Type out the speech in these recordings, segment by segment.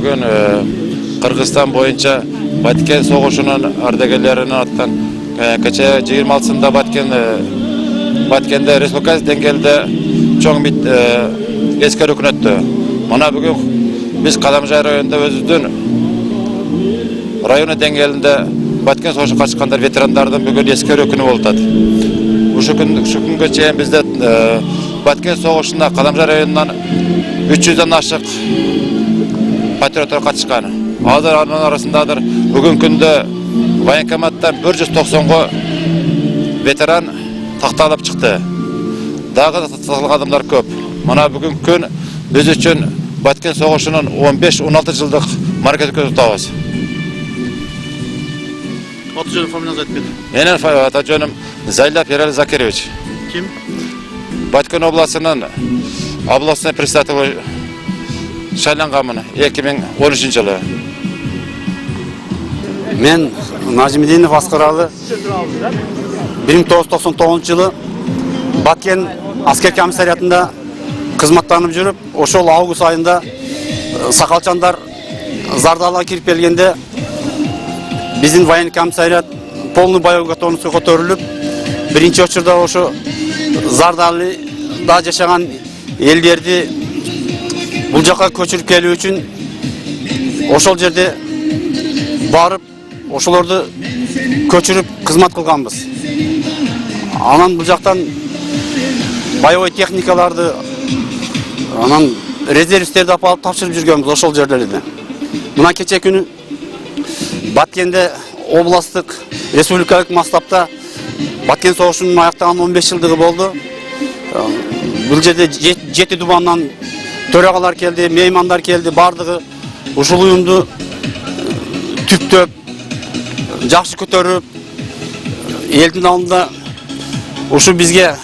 бүгін Qırgızstan boyunca Batken soğuşunun ardagallarining atidan kecha 26-sında Batkende Respublika dengelde çoğun bir eskeri kun öttü. Mana bugün biz Qadamjay rayonunda özüdün rayonu dengelinde Batken soğuşu kaçkanlar veteranlardan bugün eskeri günü oldu. Şu günge çeyin bizde Batken soğuşunda Qadamjay rayonundan 300'den aşık patriotlar kaçışkanı. Hazır arasındadır. Bugün günde Военкоматтан 190 veteran taxta alıp çıktı. Daha taxtalagan adamlar köp. Mana bugün gün biz üçün Batken soğuşunun 15-16 yıllık marketi tutabız. Atıcının familiyanızı aytmayın. Menin atıcının Zaylap Yerali Zakirevich. Kim? Batken oblasının областной председателі шайланғанмын 2013 жылы. Мен Najmidinov Asqarali 1999 жылы Batken asker комиссариатында қызматтанып жүріп, ошол август айында сакалчандар Зардалга кирип келгенде биздин военный комиссариат полный боевой готовностьқа көтөрүлүп, биринчи очурда ошо Зардалда жашаган элдерди бул жака көчүрүп келүү үчүн ошол жерде барып, ошолорду көчүрүп кызмат кылганбыз. Анан бул жактан боевой техникаларды, анан резервисттерди алып тапшырып жүргөнбүз ошол жерлерде. Мына кече күнү Баткенде областтык республикалык масштабта Баткен согушунун аяктаган 15 жылдыгы болду. Бул жерде 7 дубандан төрагалар келди, меймандар келди, бардыгы ушул уюмду түптөп, жакшы көтөрүп, элдин алдында ушу бизге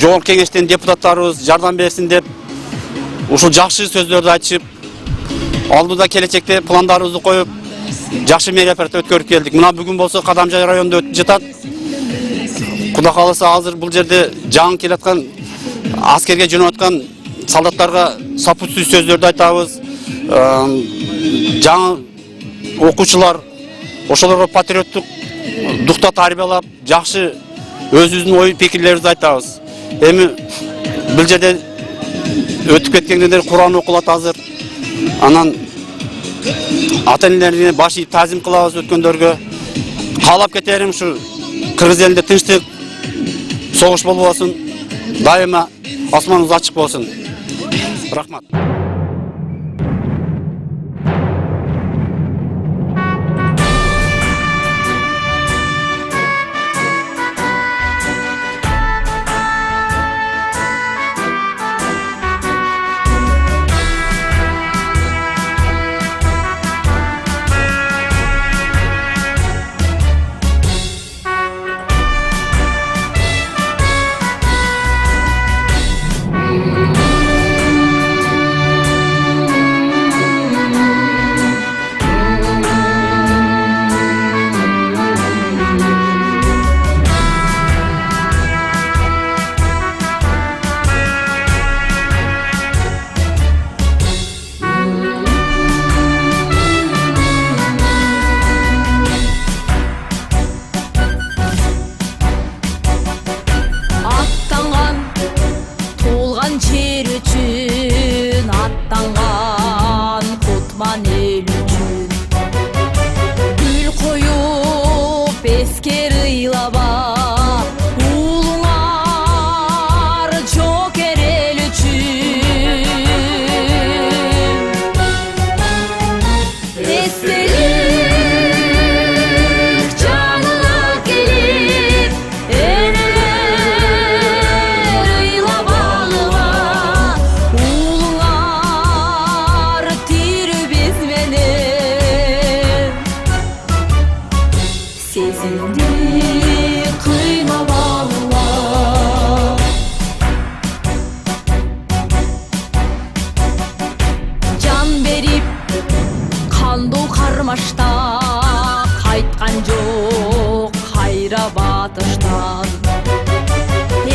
жогорку кеңештен депутаттарыбыз жардам берсин деп, ушул жакшы сөздөрдү айтышып, алдыда келечекте пландарыбызды коюп, жакшы мерапарат өткөрүп келдик. Мына бүгүн болсо Qadamjay районунда өтүп жатат. Куда каласа азыр бул жерде жаңы келаткан аскерге жөнөп аткан солдаттарга сопутствующий сөздөрдү айтабыз. Жаңы окуучулар ошолорго патриоттук духта тарбиялап, жакшы өзүбүздүн ой пикирлерибизди айтабыз. Эми бул жерде өтүп кеткендер Куран окулат азыр. Анан ата-энелерине баш ийип тазим кылабыз өткөндөргө. Каалап кетерим ушу Кыргыз элинде тынчтык, согуш болбосун, дайыма асманыбыз ачык болсун. Рахмат.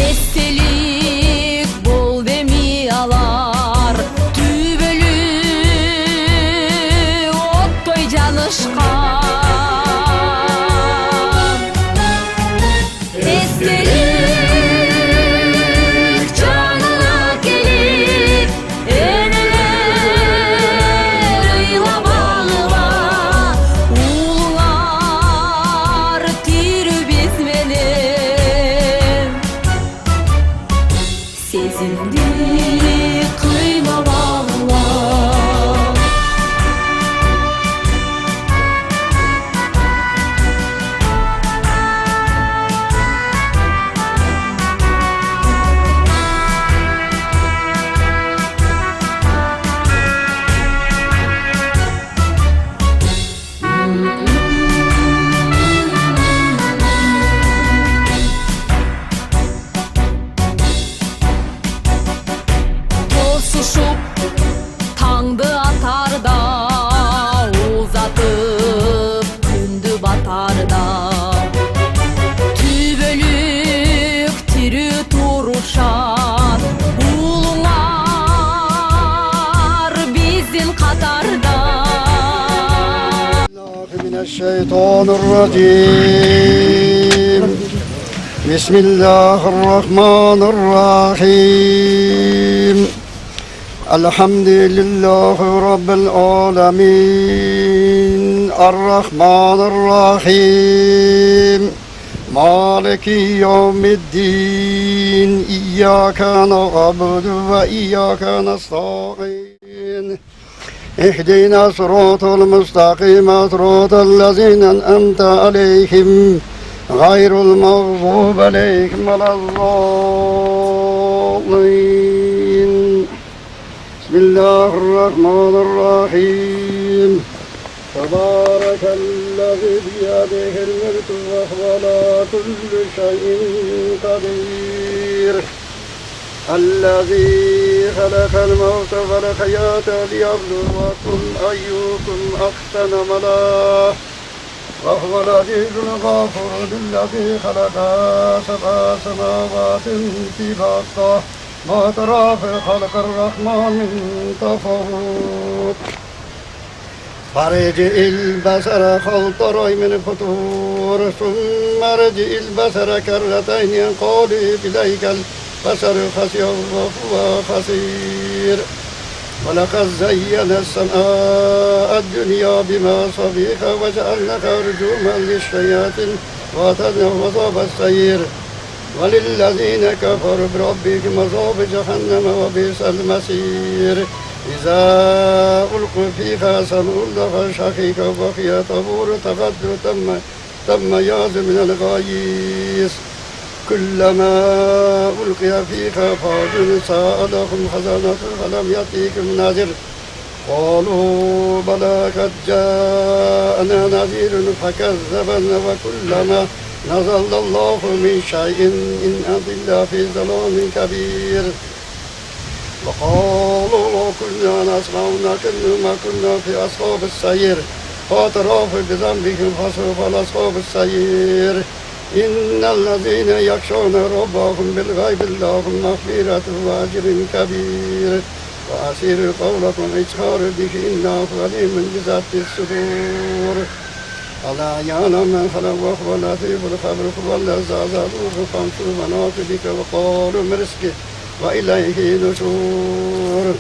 Estelik bol demi alar, tübölü الشيطان الرجيم بسم الله الرحمن الرحيم الحمد لله رب العالمين الرحمن الرحيم مالك يوم الدين إياك نعبد وإياك نستعين اهدنا صراط المستقيم صراط الذين أنعمت عليهم غير المغضوب عليهم ولا الضالين بسم الله الرحمن الرحيم تبارك الذي بيده الملك وهو على كل شيء قدير الذي خلق الموت والحياة ليبلوكم أيكم أحسن عملا وهو العزيز الغفور الذي خلق سبع سماوات طباقا ما ترى في خلق الرحمن من تفاوت فرجع البصر هل ترى من فطور ثم ارجع البصر كرتين ينقلب إليك البصر خسئ وهو خسير ولقد زينا السماء الدنيا بمصابيح وجعلناها رجوما للشياطين وأعتدنا مصاب السير وللذين كفروا بربهم مصاب جهنم وبئس المصير إذا ألقوا فيها سمعوا لها شقيقا وهي تفور تغدر تم ياز من الغيث كلما ألقي فيها فوج سألهم خزنتها فلم يأتيكم نذير قالوا بلى قد جاءنا نذير فكذبنا وكلما نزل الله من شيء إن أنت إلا في ظلام كبير وقالوا لو كنا نسمع ونعقل ما كنا في أصحاب السير فاعترفوا بذنبهم فسوف لأصحاب السير إن الذين يخشون ربهم بالغيب لهم مغفرة وأجر كبير وأسيروا قولكم إجهار به إنه عليم بذات الصدور ألا يعلم من خلق وهو اللطيف الخبير هو الذي زادوه فانصروا مناطبك وقالوا مرسكه وإليه نشور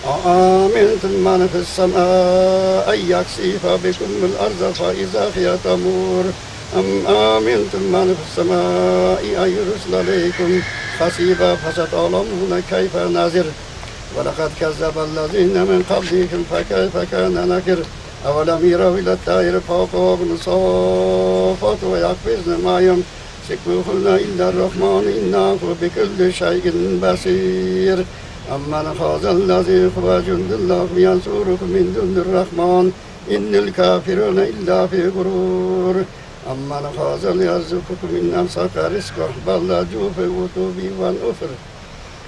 أأمنتم من في السماء أن يكسف بكم الأرض فإذا هي تمور أم آمنتم من في السماء أن يرسل عليكم حسيبا فستعلمون كيف نذر ولقد كذب الذين من قبلهم فكيف كان نكر أولم يروا إلى الطير فوقهم صافات ويقفزن ما يمسكهن إلا الرحمن إنه بكل شيء بصير أمن خاذ الذي هو جند الله ينصركم من دون الرحمن إن الكافرون إلا في غرور أمن خاذ يرزقكم من أمسك رزقه بل لجوا في عتوب والأفر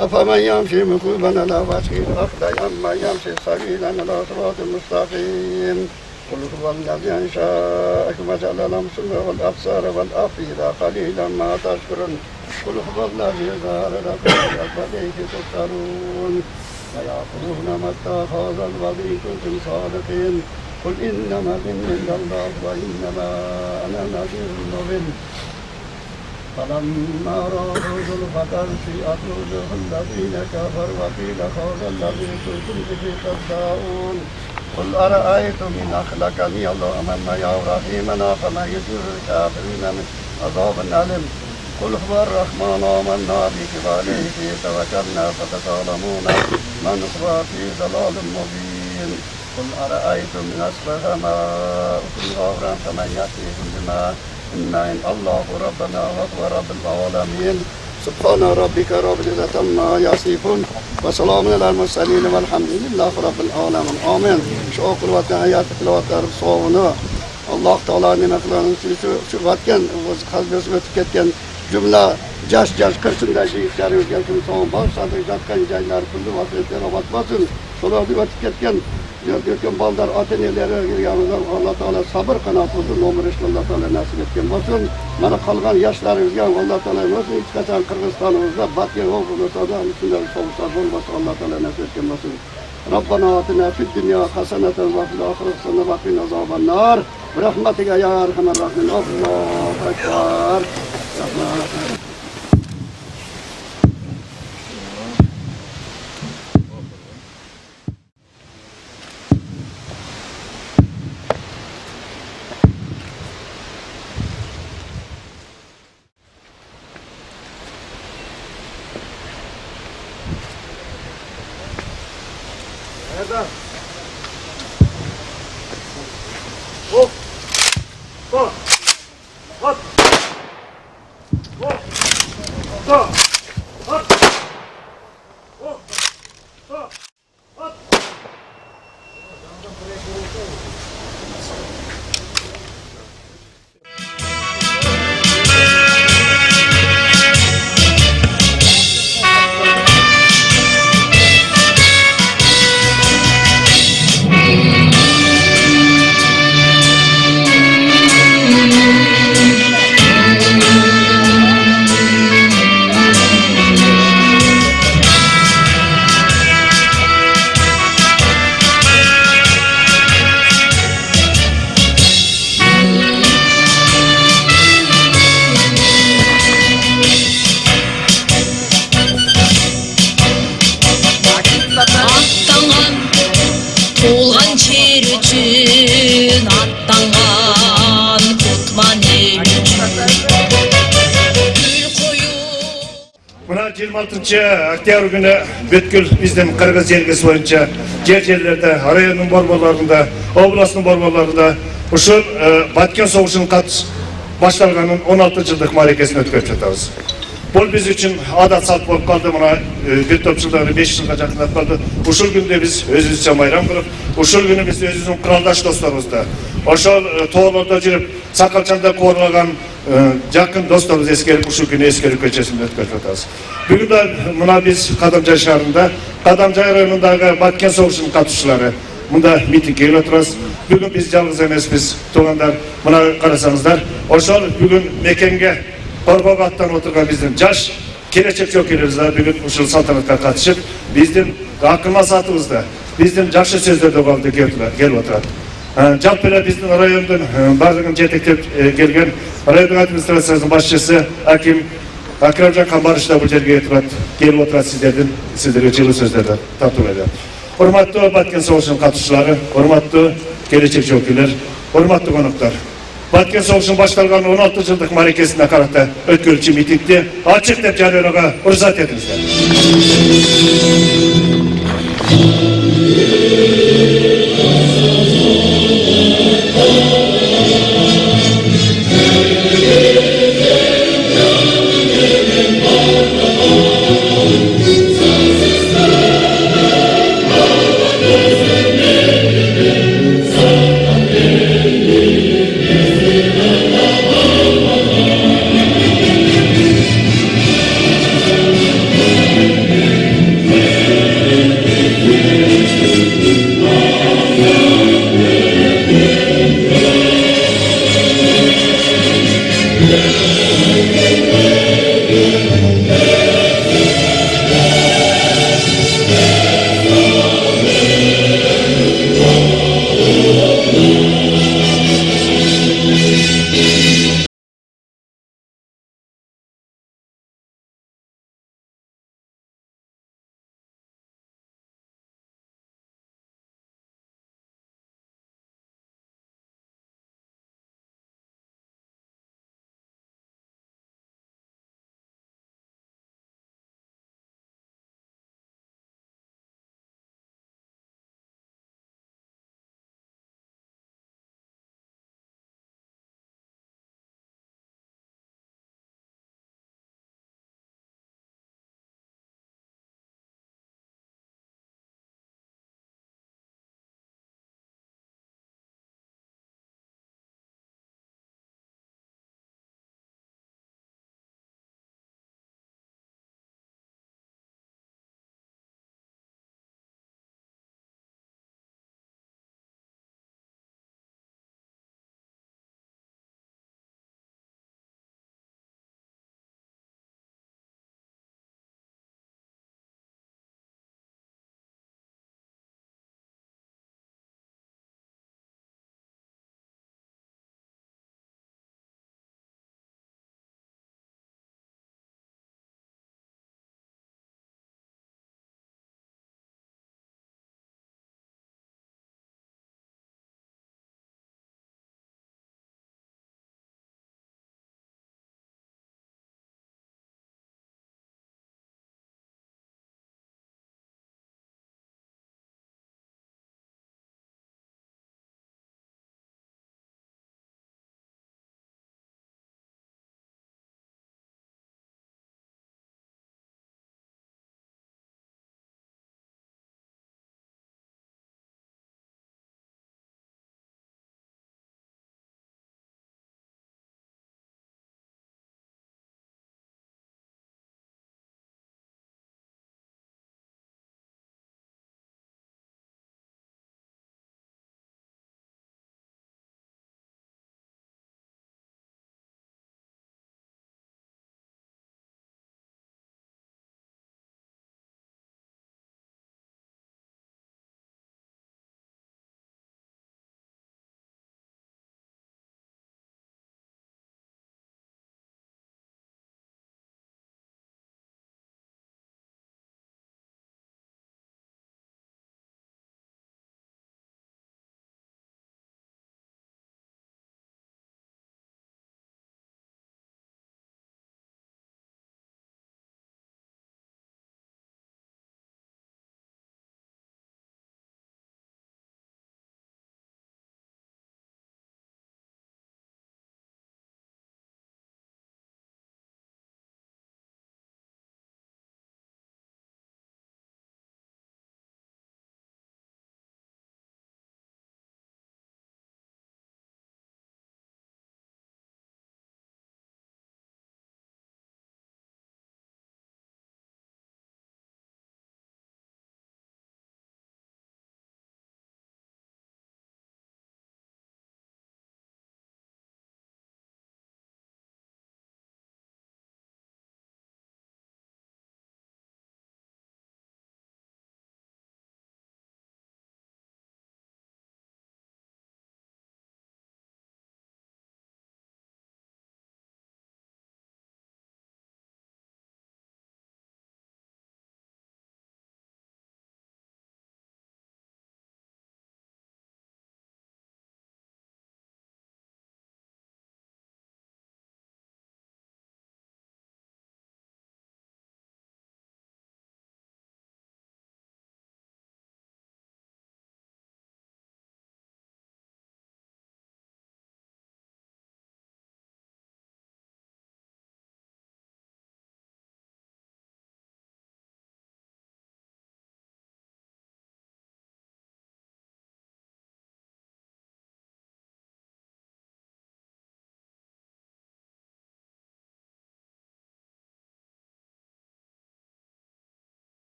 أفمن يمشي مكوبا على وجهه أفضل أما يمشي سبيلا على صراط مستقيم قل هو الذي أنشأكم وجعل لكم السمع والأبصار والأفئدة قليلا ما تشكرون قل هو الذي ظهر لكم فإليه تحشرون ويقولون متى هذا الوعد إن كنتم صادقين قل إنما العلم عند الله وإنما أنا نذير مبين فلما رأوا زلفة سيئت وجوه الذين كفروا وقيل هذا الذي كنتم به تدعون قل أرأيتم إن أهلكني الله ومن معي أو رحمنا فمن يجير الكافرين من عذاب أليم قل هو الرحمن آمنا به وعليه توكلنا فتعلمون من هو في ضلال مبين قل أرأيتم إن أصبح ماؤكم غورا فمن يأتيكم بماء إن الله ربنا وهو رب العالمين سبحان ربك رب العزة عما يصفون وسلام على المرسلين والحمد لله رب العالمين آمين شكر وتحيات tilovat sog'ini Alloh taoloning nimalarni shu vatgan o'z qalbimizga o'tib ketgan jumla jash qirsindashi yigitlarimizga sog' bog'shadi yotgan joylari kulli vaqtda rahmat bo'lsin so'radi o'tib ketgan yotgan baldar ota-onalari yurganimizdan Alloh taolo sabr qanot uzun umr Alloh taolo nasib etgan bo'lsin mana qolgan yoshlarimizga Alloh taolo o'zi hech qachon Qirg'izistonimizda batga o'g'il o'tada shunday sovuqlar bo'lmasa Alloh taolo nasib etgan bo'lsin ربنا آتنا في الدنيا حسنة وفي الآخرة حسنة وقنا عذاب النار برحمتك يا أرحم الراحمين الله أكبر. Аттанған толған жер үшін аттанған отман ел үшін гүл қою. Mına 26 oktyabr günü bütkül bizden Kırgız jelgesi boyunca jерлерде, rayonun borbolarında, oblastın borbolarında uşul Batken soğuşunun başlanganın 16 yıllık marekesini ötkөрüp жатабыз. Бұл biz üçün adat salt болып қалды, мына bir топ жылдары 5 жылға жақындап қалды. Ушул күнде біз өзімізше майрам құрып, ушул күні біз өзіміздің құралдаш достарымызды, ошол тоолордо жүрүп, сакалчанда коорлогон жақын достарыбыз ескеріп, ушул күнү эскерүү көчөсүндө өткөрүп жатабыз. Бүгүн да мына биз Кадамжай шаарында, Кадамжай районундагы Баткен согушунун катышчылары мында митингге келип отурабыз. Бүгүн биз жалгыз эмеспиз, туугандар. Мына карасаңыздар, ошол бүгүн мекенге Qorboq аттан отырған біздің жаш келечек жокейлерimiz бүгін ушул салтанатқа катышып, біздің акылма сатыбызды, біздің жакшы сөздөрдү калды келип отурат. Жалпы эле биздин райондун бардыгын жетектеп келген райондун администрациясынын башчысы Аким Акрамжан Камбарыч да бул жерге келип отурат сиздерге жылуу сөздөрдү тартуулайт. Урматтуу Баткен согушунун катышчылары, урматтуу келечек жокейлер, урматтуу коноктор. Баткен соғышын башталған 16 жылдық марекесіне қарата өткөрүүчү митингди ачык деп жарыялауга уруксат этиңиздер.